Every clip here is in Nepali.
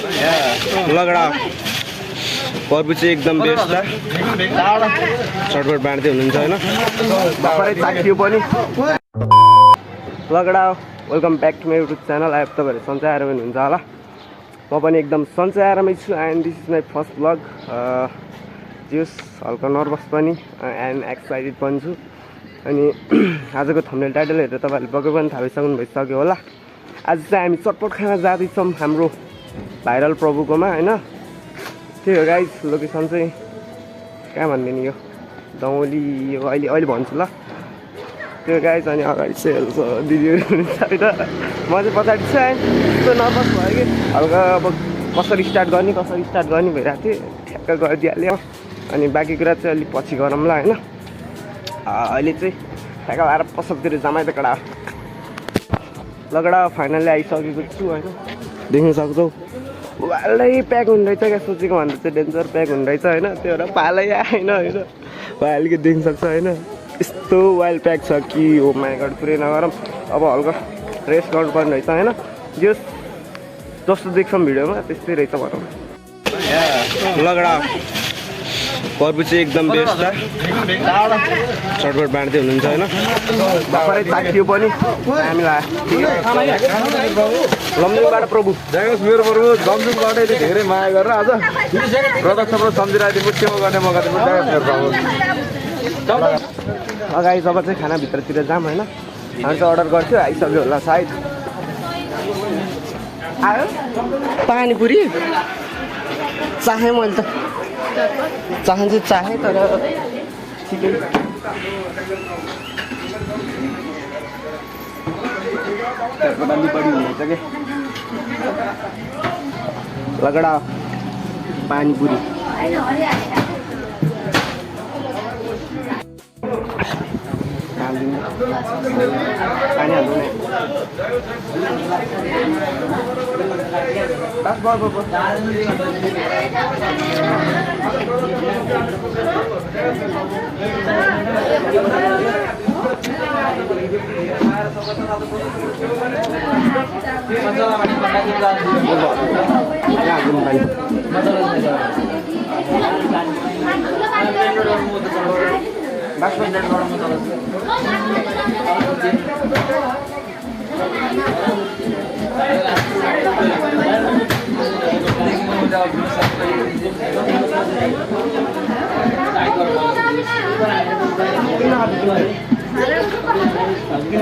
लगडा प्रभु चाहिँ एकदम बेस्ट सर्टकट बाँड्दै हुनुहुन्छ होइन भर्खरै चाखियो पनि लगडा welcome back to my YouTube channel आयो तपाईँहरू सन्चै आएर पनि हुन्छ होला म पनि एकदम सन्चै आरामै छु and this is my first blog जस हल्का नर्भस पनि एन्ड एक्साइटेड पनि छु अनि आजको थम्बनेल टाइटल हेरेर तपाईँहरूले पक्कै पनि थाहा पाइसक्नु भइसक्यो होला आज चाहिँ हामी चटपट खाना जाँदैछौँ हाम्रो भाइरल प्रभुकोमा होइन त्यही हो गाइज लोकेसन चाहिँ कहाँ भन्ने नि यो दौली यो अहिले भन्छु ल त्यो गाइज अनि अगाडि चाहिँ दिदीहरू हुनुहुन्छ होइन म चाहिँ पछाडि चाहिँ यस्तो नर्भस भयो कि हल्का अब कसरी स्टार्ट गर्ने भइरहेको थिएँ ठ्याक्क गरिदिइहाल्यो अनि बाँकी कुरा चाहिँ अलिक पछि गरौँला होइन अहिले चाहिँ ठ्याक्क आएर पसलतिर जमाइ त कडा लगडा फाइनल्ली आइसकेको छु होइन देख्न सक्छौ वालै प्याक हुँदैछ क्या सोचेको भन्दा चाहिँ डेन्जर प्याक हुँदैछ होइन त्यो भएर पालै आएन होइन अलिकति देख्न सक्छ होइन यस्तो वाइल्ड प्याक छ कि हो माइ गड पुरै नगरौँ अब हल्का रेस्ट गर्नुपर्ने रहेछ होइन जस्तो देख्छौँ भिडियोमा त्यस्तै रहेछ भनौँ लगडा प्रभु चाहिँ एकदम बेस्ट सर्टकट बाँड्दै हुनुहुन्छ होइन भर्खरै चाखियो पनि हामीलाई लमजुङबाट प्रभु जाओस् मेरो प्रभु लमजुङबाटै धेरै माया गरेर आज प्रदक्षिणबाट सम्झिरहेको सेवा गर्ने मौका दिनु अगाडि जब चाहिँ खानाभित्रतिर जाम होइन हामी चाहिँ अर्डर गर्थ्यो आइसक्यो होला सायद आयो पानीपुरी चाहेँ मैले त चाहन चाहिँ चाहेँ तर ठिकै अलि बढी हुनुहुन्छ कि लगडा पानीपुरी पानी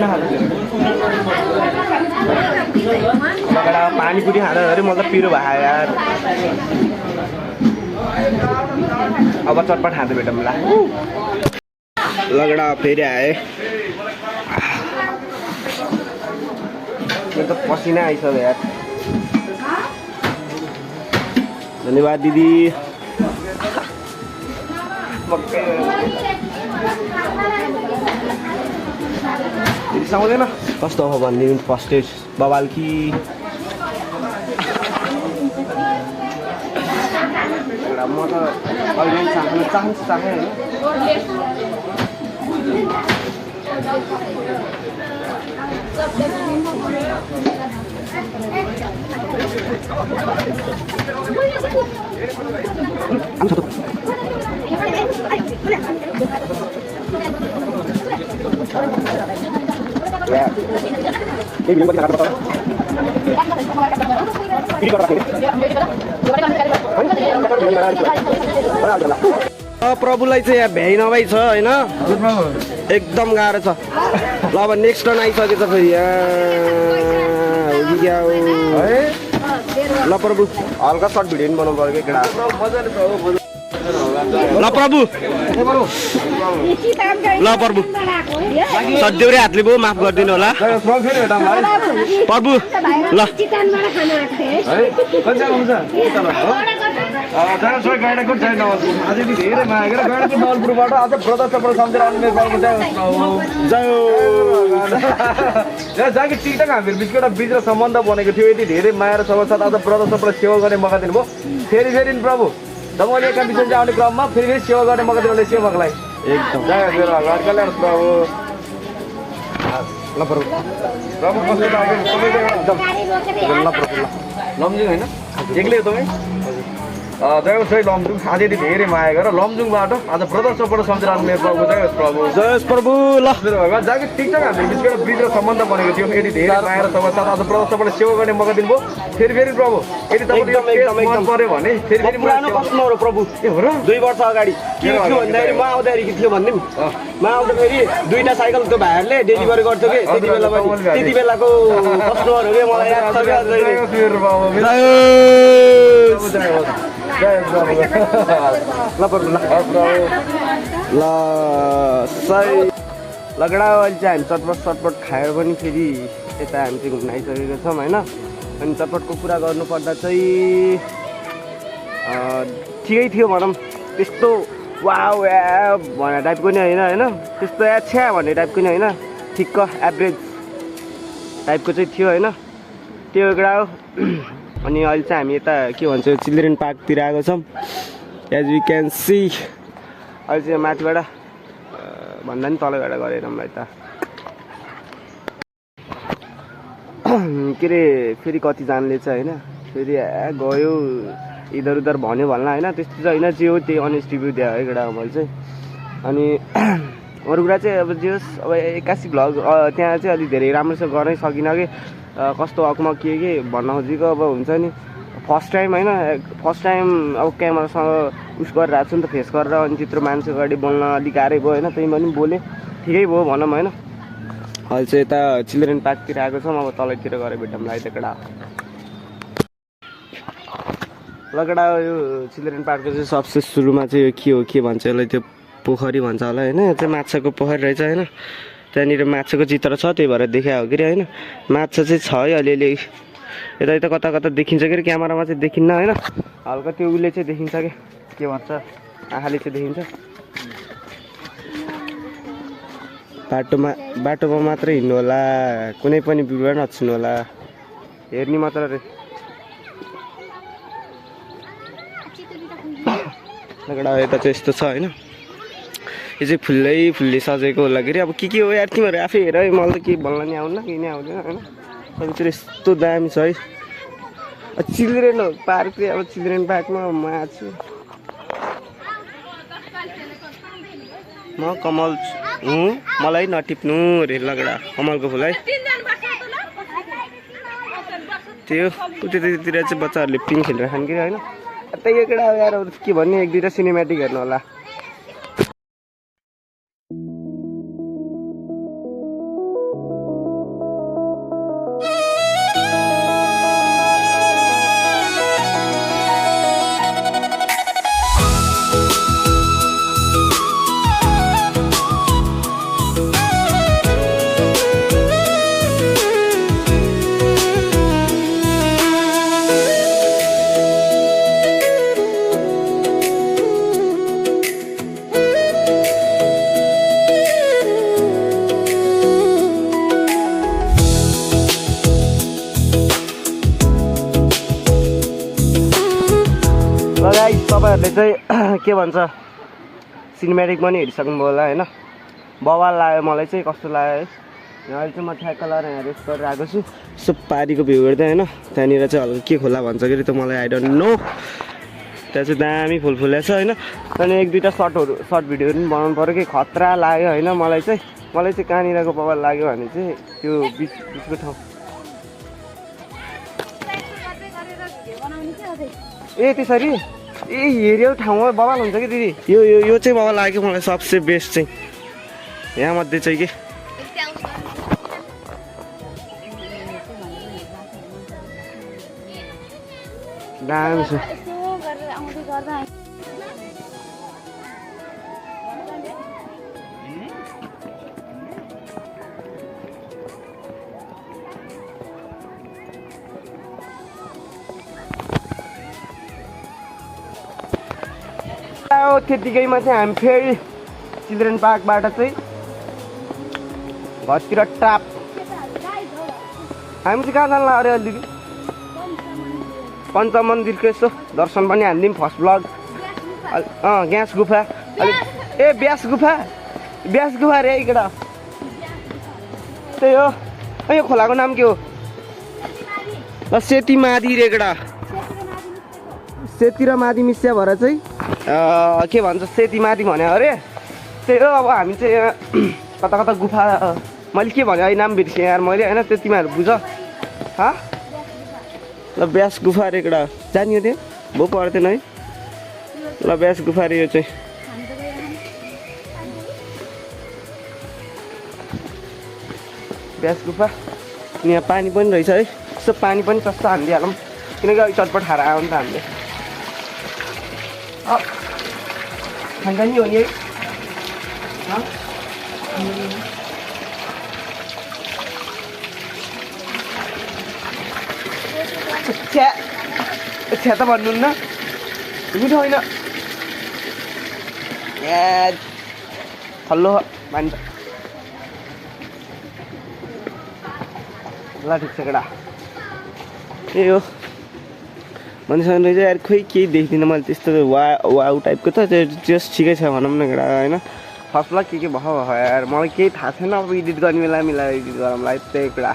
हाल्नु पानीपुरी खाँदा अरे म त पिरो भयो यार अब चटपट खाँदै भेटौँ ल लगडा फेरि आए मेरो त पसिना आइसक्यो यार धन्यवाद दिदी दिदी समाउँदैन कस्तो हो भनिदिनु फर्स्टेज बबाल कि म त अहिले चाहेँ होइन प्रभुलाई चाहिँ यहाँ भ्याइ नभई छ होइन एकदम गाह्रो छ ल अब नेक्स्ट टर्न आइसकेछ फेरि ल प्रभु हल्का सर्ट भिडियो पनि बनाउनु पर्यो केटा ल प्रभु सधैँ हातले भयो माफ गरिदिनु होला प्रभु ल धेरै माया गरेर गैँडाको डलपुरबाट आज प्रदक्षिणबाट सम्झेर आउने जहाँको टिकटक हामीहरू बिचको एउटा बीच र सम्बन्ध बनेको थियो यति धेरै माया र सबै साथ आज प्रदक्षिणबाट सेवा गर्ने मौका दिनुभयो फेरि प्रभु जब मैले एका बिचमा आउने क्रममा फेरि सेवा गर्ने मौका दिनु सेवकलाई एकदम जय कल्याण प्रभु ल प्रभु प्रभु लमजुङ होइन एक्लै हो तपाईँ जय होस् है लमजुङ आज यति धेरै माया गर लमजुङबाट आज ब्रदर सपोर्ट सम्झिरहनु मेरो प्रभु जय होस् प्रभु जय होस् प्रभु ल मेरो भगवान् जहाँ टिकटक हामीले बिचबाट ब्रिज र सम्बन्ध बनेको थियो यति धेरै माया र सबै साथ आज ब्रदर सपोर्ट सेवा गर्ने मौका दिनुभयो फेरि प्रभु यदि तपाईँको मन पर्यो भने फेरि पुरानो कस्टमर हो प्रभु ए हो र 2 वर्ष अगाडि के थियो भन्दाखेरि म आउँदाखेरि के थियो भन्दिम म आउँदाखेरि 2टा साइकल त्यो भाइहरूले डेलिभरी गर्थ्यो कि त्यति बेलाको कस्टमर हो कि मलाई याद छ क्या जय होस् मेरो प्रभु जय होस् ल प्रभु ल सही लगडा अहिले चाहिँ हामी चटपट खायो भने फेरि यता हामी चाहिँ घुम्न आइसकेको छौँ होइन अनि चटपटको कुरा गर्नुपर्दा चाहिँ ठिकै थियो भनौँ त्यस्तो वाउ या भन्ने टाइपको नि होइन त्यस्तो छ्या भन्ने टाइपको नि होइन ठिक्क एभरेज टाइपको चाहिँ थियो होइन त्यो एउटा हो अनि अहिले चाहिँ हामी यता के भन्छ चिल्ड्रेन पार्कतिर आएको छौँ एज यु क्यान सी अहिले चाहिँ माथिबाट भन्दा नि तलबाट गरेर मलाई त के अरे फेरि कतिजनाले चाहिँ होइन फेरि गयो इधर उधर भन्यो भन्ला होइन त्यस्तो चाहिँ होइन जे हो त्यही अनेस्ट रिभ्यू दियो है एउटा मैले चाहिँ अनि अरू कुरा चाहिँ अब जे होस् अब 81 भ्लग त्यहाँ चाहिँ अलिक धेरै राम्रोसँग गर्नै सकिनँ कि कस्तो हकमा के भन्न खोजेको अब हुन्छ नि फर्स्ट टाइम होइन फर्स्ट टाइम अब क्यामेरासँग उस गरिरहेको छु नि त फेस गरेर अनि त्यत्रो मान्छे अगाडि बोल्न अलिक गाह्रै भयो होइन त्यही पनि बोलेँ ठिकै भयो भनौँ होइन अहिले चाहिँ यता चिल्ड्रेन पार्कतिर आएको छौँ अब तलैतिर गएर भेटौँला यता कडा लगडा यो चिल्ड्रेन पार्कको चाहिँ सबसे सुरुमा चाहिँ यो के भन्छ यसलाई त्यो पोखरी भन्छ होला होइन यो चाहिँ माछाको पोखरी रहेछ होइन त्यहाँनिर माछाको चित्र छ त्यही भएर देखायो हो कि होइन माछा चाहिँ छ है अलिअलि यता कता कता देखिन्छ कि क्यामेरामा चाहिँ देखिन्न होइन हल्का त्यो उसले चाहिँ देखिन्छ के भन्छ आँखाले चाहिँ देखिन्छ बाटोमा मात्रै हिँड्नु होला कुनै पनि बिरुवा नछुनु होला हेर्ने मात्र रे यता चाहिँ यस्तो छ होइन यो चाहिँ फुल्लै सजेको होला कि अब के हो यार तिमीहरू आफै हेर है मलाई त केही भन्न नि आउन्न केही नै आउँदैन होइन सबैतिर यस्तो दामी छ है चिल्ड्रेन पार्क चाहिँ अब चिल्ड्रेन पार्कमा म आएको म कमल हुँ मलाई नटिप्नु रे लगडा कमलको फुल है त्यो त्यतातिर चाहिँ बच्चाहरूले पिङ खेलेर खान् कि होइन त्यही एउटा यार के भन्ने 1-2टा सिनेमेटिक हेर्नु होला तपाईँहरूले चाहिँ के भन्छ सिनेमेटिक पनि हेरिसक्नुभयो होला होइन बवाल लाग्यो मलाई चाहिँ कस्तो लाग्यो है अहिले चाहिँ म ठ्याक्क लगाएर यहाँ रेस्ट गरेर आएको छु यसो पारीको भ्यू हेर्दै होइन त्यहाँनिर चाहिँ हल्का के खोला भन्छ कि त मलाई आई डोन्ट नो त्यहाँ चाहिँ दामी फुल फुलेछ होइन अनि 1-2टा सर्ट भिडियोहरू पनि बनाउनु पऱ्यो कि खतरा लाग्यो होइन मलाई चाहिँ कहाँनिरको बवाल लाग्यो भने चाहिँ त्यो बिचको ठाउँ ए त्यसरी ए हेऱ्यो ठाउँमा बवाल हुन्छ कि दिदी यो चाहिँ बवाल लाग्यो मलाई सबसे बेस्ट चाहिँ यहाँ मध्ये चाहिँ के दामी छ त्यतिकैमा चाहिँ हामी फेरि चिल्ड्रेन पार्कबाट चाहिँ घरतिर टाप हामी चाहिँ कहाँ जानु अरे अलिकति पञ्चमन्दिरको यसो दर्शन पनि हानिदिउँ फर्स्ट ब्लग ग्यास गुफा अलिक ए ब्यास गुफा रे केटा त्यही हो यो खोलाको नाम के हो सेती मादी रे केटा सेती र माथि मिसिया भएर चाहिँ के भन्छ सेती माथि भन्यो अरे त्यही हो अब हामी चाहिँ यहाँ कता कता गुफा मैले के भने अहिले नाम बिर्सेँ यार मैले होइन त्यो तिमीहरू बुझ हा ल ब्यास गुफा अरे एउटा जानियो त्यो भो पर्दैन है ल ब्यास गुफा अरे यो चाहिँ ब्यास गुफा अनि यहाँ पानी पनि रहेछ है यसो पानी पनि सस्तो हालिदिइहालौँ किनकि अलिक चटपट खाएर आयो नि त हामीले खान्छ नि हो नि है छ्या छ्या त भन्नुहुन्न मिठो होइन ए हल्लो मान्छ ल ठिक छ केटा त्यही हो मान्छेहरूले चाहिँ यार खोइ केही देख्दिनँ मैले त्यस्तो वाउ टाइपको त त्यो जस्ट ठिकै छ भनौँ न केटा होइन फर्स्टमा के भयो यार मलाई केही थाहा छैन अब एडिट गर्ने बेला मिलाएर एडिट गरौँलाई त्यही कुरा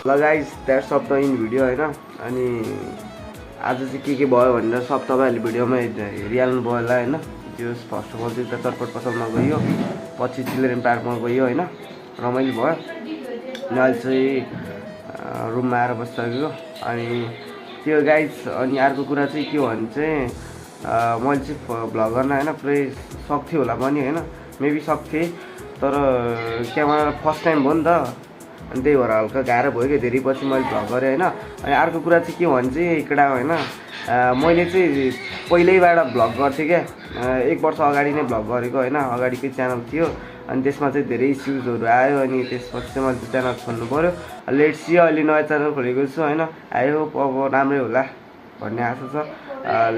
ल guys that's of the in video होइन अनि आज चाहिँ के भयो भनेर सब तपाईँहरूले भिडियोमा हेरिहाल्नु भयो होला होइन त्यो फर्स्ट अफ अल चाहिँ चटपट पसलमा गयो पछि चिल्ड्रेन पार्कमा गयो होइन रमाइलो भयो अनि अहिले चाहिँ रुममा आएर बसिसकेको अनि त्यो गाइज अनि अर्को कुरा चाहिँ के भने चाहिँ मैले चाहिँ भ्लग गर्न होइन पुरै सक्थेँ होला पनि होइन मेबी सक्थेँ तर क्यामेरा फर्स्ट टाइम भयो नि त अनि त्यही भएर हल्का गाह्रो भयो क्या धेरै पछि मैले भ्लग गरेँ होइन अनि अर्को कुरा चाहिँ के भने चाहिँ केटा होइन मैले चाहिँ पहिल्यैबाट भ्लग गर्थेँ क्या 1 वर्ष अगाडि नै भ्लग गरेको होइन अगाडिकै च्यानल थियो अनि त्यसमा चाहिँ धेरै इस्युजहरू आयो अनि त्यसपछि चाहिँ मैले त्यो च्यानल खोल्नु पऱ्यो लेट्स सी अहिले नयाँ च्यानल खोलेको छु होइन आई होप अब राम्रै होला भन्ने आशा छ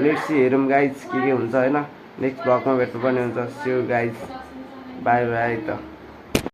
लेट्स सी हेरौँ गाइज के हुन्छ होइन नेक्स्ट भ्लगमा भेट्नुपर्ने हुन्छ see you guys bye bye त